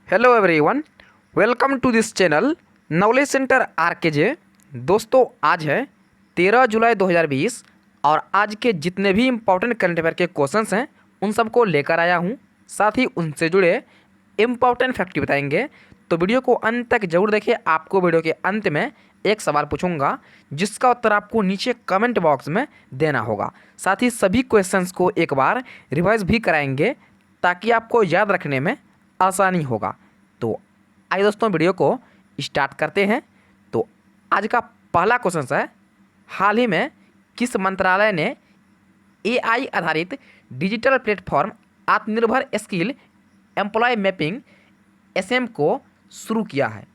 Hello everyone, welcome to this channel knowledge centre RKJ. दोस्तों, आज है 13 जुलाई 2020 और आज के जितने भी इम्पोर्टेंट करंट अफेयर के क्वेश्चंस हैं उन सबको लेकर आया हूं। साथ ही उनसे जुड़े इम्पोर्टेंट फैक्ट बताएंगे, तो वीडियो को अंत तक जरूर देखें। आपको वीडियो के अंत में एक सवाल पूछूंगा जिसका उत्तर आपको नीचे कमेंट बॉक्स में देना होगा। साथ ही सभी क्वेश्चंस को एक बार रिवाइज भी कराएंगे ताकि आपको याद रखने में आसानी होगा। तो आइए दोस्तों, वीडियो को स्टार्ट करते हैं। तो आज का पहला क्वेश्चन है, हाल ही में किस मंत्रालय ने एआई आधारित डिजिटल प्लेटफॉर्म आत्मनिर्भर स्किल एम्प्लॉय मैपिंग एसएम को शुरू किया है?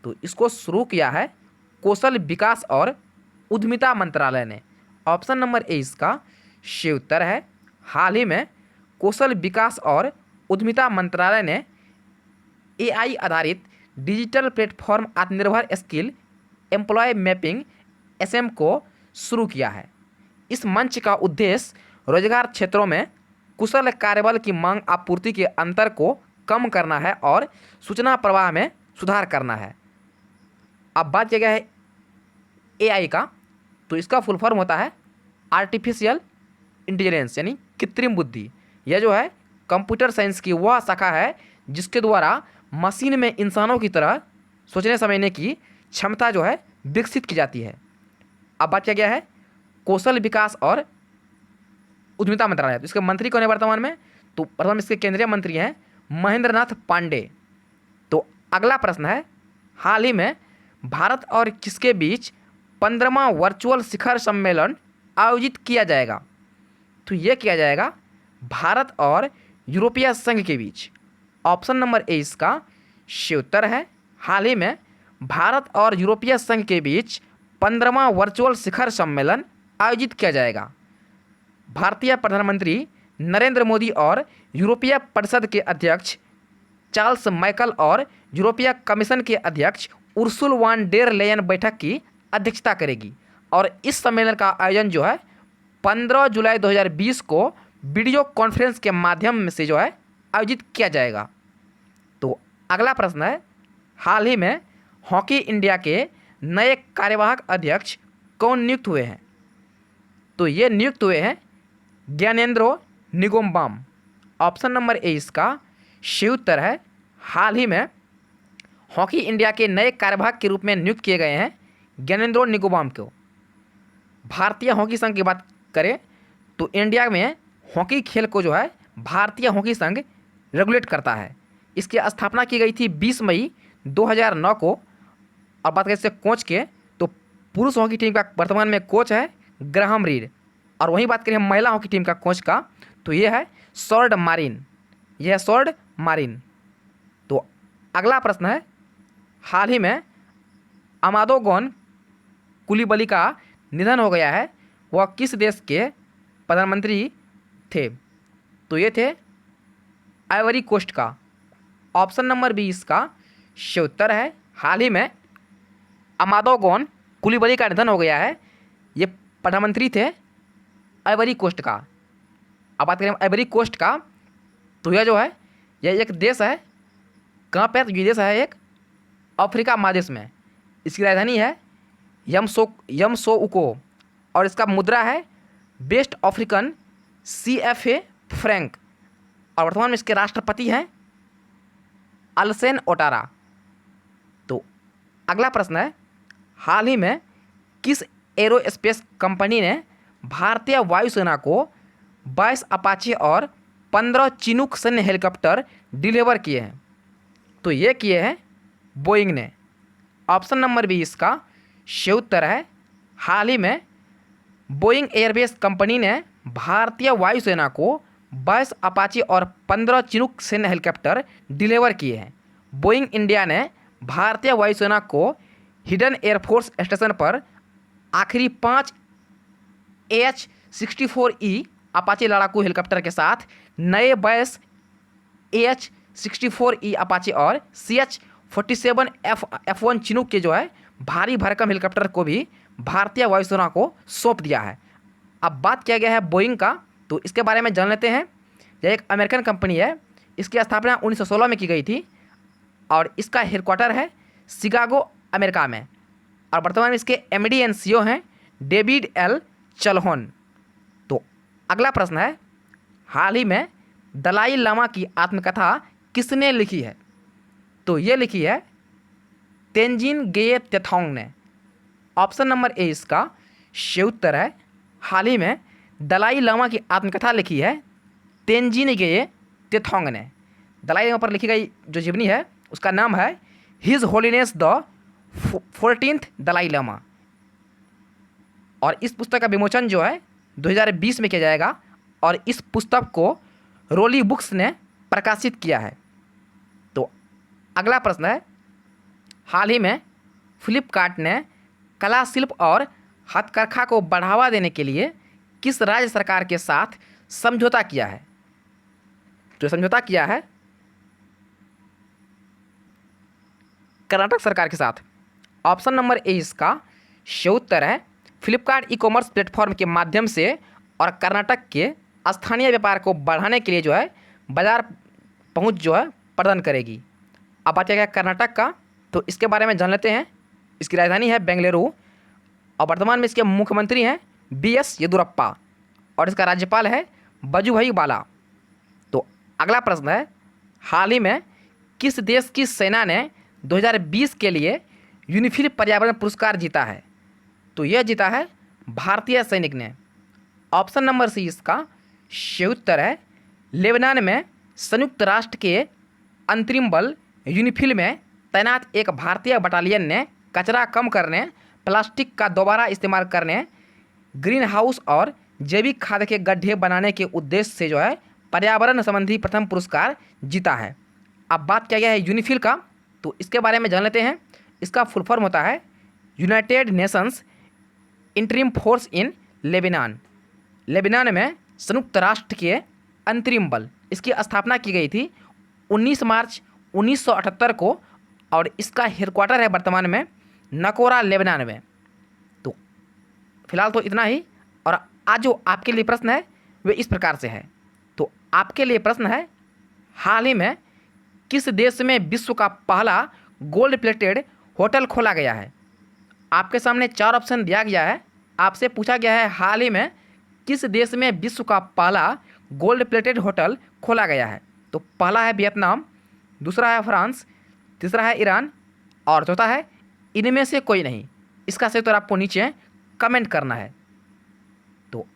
तो इसको शुरू किया है कौशल विकास और उद्यमिता मंत्रालय ने। ऑप्शन नंबर ए इसका सही उत्तर है। हाल ही में कौशल विकास और उद्यमिता मंत्रालय ने एआई आधारित डिजिटल प्लेटफॉर्म आत्मनिर्भर स्किल एम्प्लॉय मैपिंग एसएम को शुरू किया है। इस मंच का उद्देश्य रोजगार क्षेत्रों में कुशल कार्यबल की मांग आपूर्ति के अंतर को कम करना है और सूचना प्रवाह में सुधार करना है। अब बात किया गया है एआई का, तो इसका फुल फॉर्म होता है आर्टिफिशियल इंटेलिजेंस, यानी कृत्रिम बुद्धि। यह जो है कंप्यूटर साइंस की वह शाखा है जिसके द्वारा मशीन में इंसानों की तरह सोचने समझने की क्षमता जो है विकसित की जाती है। अब बात किया गया है कौशल विकास और उद्यमिता मंत्रालय, तो इसके मंत्री कौन है वर्तमान में? तो वर्तमान इसके केंद्रीय मंत्री हैं महेंद्र नाथ पांडे। तो अगला प्रश्न है, हाल ही में भारत और किसके बीच 15वां वर्चुअल शिखर सम्मेलन आयोजित किया जाएगा? तो ये किया जाएगा भारत और यूरोपीय संघ के बीच। ऑप्शन नंबर ए इसका सही उत्तर है। हाल ही में भारत और यूरोपीय संघ के बीच 15वां वर्चुअल शिखर सम्मेलन आयोजित किया जाएगा। भारतीय प्रधानमंत्री नरेंद्र मोदी और यूरोपीय परिषद के अध्यक्ष चार्ल्स माइकल और यूरोपीय कमीशन के अध्यक्ष उर्सुल वान डेर लेयन बैठक की अध्यक्षता करेगी। और इस सम्मेलन का आयोजन जो है 15 जुलाई 2020 को वीडियो कॉन्फ्रेंस के माध्यम से जो है आयोजित किया जाएगा। तो अगला प्रश्न है, हाल ही में हॉकी इंडिया के नए कार्यवाहक अध्यक्ष कौन नियुक्त हुए हैं? तो ये नियुक्त हुए हैं Gyanendro Ningombam. Option number A इसका सही उत्तर है। हाल ही में हॉकी इंडिया के नए कार्यवाहक के रूप में नियुक्त किए गए हैं ज्ञानेंद्रो निंगोमबाम को। भारतीय हॉकी संघ की बात करें तो इंडिया में हॉकी खेल को जो है भारतीय हॉकी संघ रेगुलेट करता है। इसकी स्थापना की गई थी 20 मई 2009 को। और बात करें इससे कोच के, तो पुरुष हॉकी टीम का वर्तमान में कोच है ग्राहम रीड। और वहीं बात करें महिला हॉकी टीम का कोच का, तो ये है सॉर्ड मारिन। यह है सॉर्ड मारिन। तो अगला प्रश्न है, हाल ही में अमादोगोन कुलिबली का निधन हो गया है, वह किस देश के प्रधानमंत्री थे? तो ये थे आइवरी कोस्ट का। ऑप्शन नंबर बी इसका सही उत्तर है। हाल ही में अमादोगोन कुलिबली का निधन हो गया है, ये प्रधानमंत्री थे आइवरी कोस्ट का। अब बात करें आइवरी कोस्ट का, तो यह जो है यह एक देश है। कहाँ पे? तो ये देश है एक अफ्रीका महादेश में। इसकी राजधानी है यमसोउको और इसका मुद्रा है वेस्ट अफ्रीकन CFA फ्रैंक। और वर्तमान में इसके राष्ट्रपति हैं अल्सेन ओटारा। तो अगला प्रश्न है, हाल ही में किस एरोस्पेस कंपनी ने भारतीय वायुसेना को 22 अपाचे और 15 चिनूक सैन्य हेलीकॉप्टर डिलीवर किए हैं? तो ये किए हैं बोइंग ने। ऑप्शन नंबर बी इसका सही उत्तर है। हाल ही में बोइंग एयरबेस कंपनी ने भारतीय वायुसेना को 22 अपाचे और 15 चिनूक सैन्य हेलीकॉप्टर डिलीवर किए हैं। बोइंग इंडिया ने भारतीय वायुसेना को हिडन एयरफोर्स स्टेशन पर आखिरी 5 AH-64E अपाचे लड़ाकू हेलीकॉप्टर के साथ नए 22 AH-64E अपाचे और CH-47 F1 चिनूक के जो है भारी भरकम हेलीकॉप्टर को भी भारतीय वायुसेना को सौंप दिया है। अब बात किया गया है बोइंग का, तो इसके बारे में जान लेते हैं। यह एक अमेरिकन कंपनी है। इसकी स्थापना 1916 में की गई थी और इसका हेडक्वार्टर है शिकागो, अमेरिका में। और वर्तमान में इसके एमडी एंड सीईओ हैं डेविड एल चलहोन। तो अगला प्रश्न है, हाल ही में दलाई लामा की आत्मकथा किसने लिखी है? तो ये लिखी है तेंजिन गेये तेथोंग ने। ऑप्शन नंबर ए इसका सही उत्तर है। हाल ही में दलाई लामा की आत्मकथा लिखी है तेंजिन गेये तेथोंग ने। दलाई लामा पर लिखी गई जो जीवनी है उसका नाम है his holiness the 14th Dalai Lama. और इस पुस्तक का विमोचन जो है 2020 में किया जाएगा और इस पुस्तक को रोली बुक्स ने प्रकाशित किया है। तो अगला प्रश्न है, हाल ही में फ्लिपकार्ट ने कला शिल्प और हथकरघा को बढ़ावा देने के लिए किस राज्य सरकार के साथ समझौता किया है? तो समझौता किया है कर्नाटक सरकार के साथ। ऑप्शन नंबर ए इसका सही उत्तर है। फ्लिपकार्ट ई कॉमर्स प्लेटफॉर्म के माध्यम से और कर्नाटक के स्थानीय व्यापार को बढ़ाने के लिए जो है बाजार पहुंच जो है प्रदान करेगी। अब बात क्या कर्नाटक का, तो इसके बारे में जान लेते हैं। इसकी राजधानी है बेंगलुरु और वर्तमान में इसके मुख्यमंत्री हैं बीएस येदियुरप्पा और इसका राज्यपाल है वजुभाई वाला। तो अगला प्रश्न है, हाल ही में किस देश की सेना ने 2020 के लिए यूनिफिल पर्यावरण पुरस्कार जीता है? तो यह जीता है भारतीय सैनिक ने। ऑप्शन नंबर सी इसका सही उत्तर है। लेबनान में संयुक्त राष्ट्र के अंतरिम बल यूनिफिल में तैनात एक भारतीय बटालियन ने कचरा कम करने, प्लास्टिक का दोबारा इस्तेमाल करने, ग्रीन हाउस और जैविक खाद के गड्ढे बनाने के उद्देश्य से जो है पर्यावरण संबंधी प्रथम पुरस्कार जीता है। अब बात क्या है यूनिफिल का, तो इसके बारे में जान लेते हैं। इसका फुल फॉर्म होता है United Nations interim force in Lebanon. Lebanon में संयुक्त राष्ट्र के अंतरिम बल, इसकी स्थापना की गई थी 19 मार्च 1978 को और इसका हेडक्वार्टर है वर्तमान में नकोरा, लेबनान में। तो फिलहाल तो इतना ही। और आज जो आपके लिए प्रश्न है वे इस प्रकार से है। तो आपके लिए प्रश्न है, हाल ही में किस देश में विश्व का पहला गोल्ड प्लेटेड होटल खोला गया है? आपके सामने 4 ऑप्शन दिया गया है। आपसे पूछा गया है हाल ही में किस देश में विश्व का पहला गोल्ड प्लेटेड होटल खोला गया है? तो पहला है वियतनाम, दूसरा है फ्रांस, तीसरा है ईरान और चौथा है इनमें से कोई नहीं। इसका सही उत्तर आपको नीचे कमेंट करना है। तो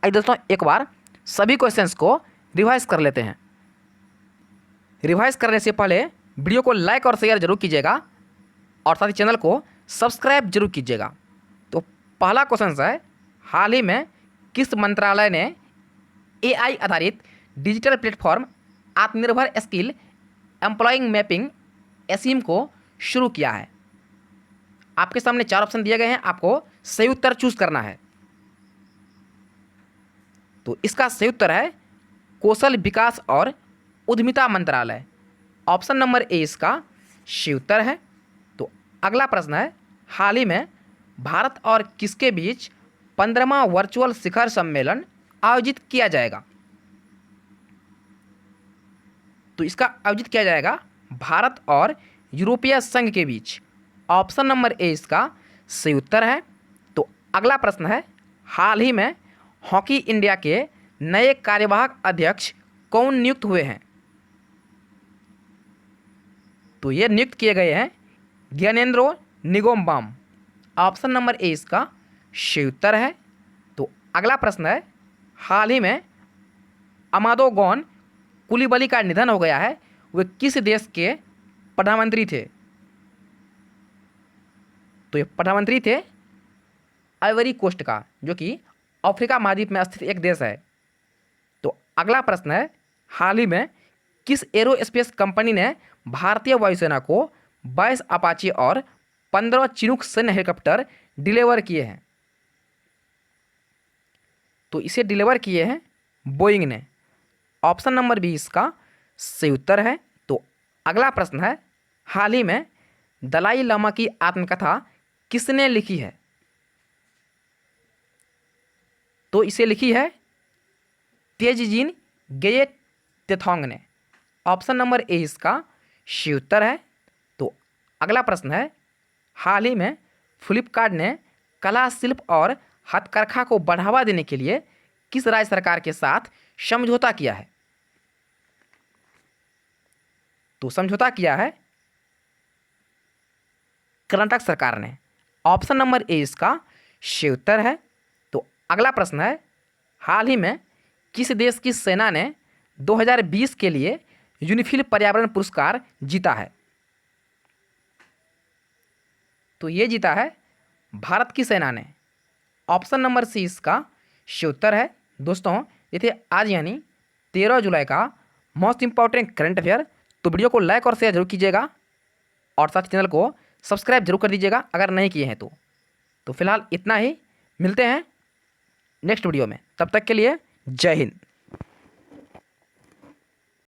आइए दोस्तों एक बार सभी क्वेश्चंस को रिवाइज कर लेते हैं। रिवाइज करने से पहले वीडियो को लाइक और शेयर जरूर कीजिएगा और साथ ही चैनल को सब्सक्राइब जरूर कीजिएगा। तो पहला क्वेश्चन है, हाल ही में किस मंत्रालय ने एआई आधारित डिजिटल प्लेटफॉर्म आत्मनिर्भर स्किल एम्प्लॉइंग मैपिंग एसीम को शुरू किया है? आपके सामने 4 ऑप्शन दिए गए हैं, आपको सही उत्तर चूज करना है। तो इसका सही उत्तर है कौशल विकास और उद्यमिता मंत्रालय। ऑप्शन नंबर ए इसका सही उत्तर है। तो अगला प्रश्न है, हाल ही में भारत और किसके बीच 15वां वर्चुअल शिखर सम्मेलन आयोजित किया जाएगा? तो इसका आयोजित किया जाएगा भारत और यूरोपीय संघ के बीच। ऑप्शन नंबर ए इसका सही उत्तर है। तो अगला प्रश्न है, हाल ही में हॉकी इंडिया के नए कार्यवाहक अध्यक्ष कौन नियुक्त हुए हैं? तो ये नियुक्त किए गए हैं Gyanendro Ningombam. Option number A इसका सही उत्तर है। तो अगला प्रश्न है, हाल ही में अमादो गौन कुलीबाली का निधन हो गया है, वे किस देश के प्रधानमंत्री थे? तो ये प्रधानमंत्री थे आइवरी कोस्ट का, जो कि अफ्रीका महाद्वीप में स्थित एक देश है। तो अगला प्रश्न है, हाल ही में किस एरोस्पेस कंपनी ने भारतीय वायुसेना को 22 अपाचे और 15 चिनूक सैन्य हेलीकॉप्टर डिलीवर किए हैं? तो इसे डिलीवर किए हैं बोइंग ने। ऑप्शन नंबर बी इसका सही उत्तर है। तो अगला प्रश्न है, हाल ही में दलाई लामा की आत्मकथा किसने लिखी है? तो इसे लिखी है तेजिन गेये तेथोंग ने। ऑप्शन नंबर ए इसका सही उत्तर है। तो अगला प्रश्न है, हाल ही में फ्लिपकार्ट ने कला शिल्प और हथकरघा को बढ़ावा देने के लिए किस राज्य सरकार के साथ समझौता किया है? तो समझौता किया है कर्नाटक सरकार ने। ऑप्शन नंबर ए इसका सही उत्तर है। तो अगला प्रश्न है, हाल ही में किस देश की सेना ने 2020 के लिए यूनिफिल पर्यावरण पुरस्कार जीता है? तो ये जीता है भारत की सेना ने। ऑप्शन नंबर सी इसका सही उत्तर है। दोस्तों ये थे आज यानी 13 जुलाई का मोस्ट इंपॉर्टेंट करंट अफेयर। तो वीडियो को लाइक और शेयर जरूर कीजिएगा और साथ चैनल को सब्सक्राइब जरूर कर दीजिएगा अगर नहीं किए हैं तो फिलहाल इतना ही, मिलते हैं नेक्स्ट वीडियो में, तब तक के लिए जय हिंद।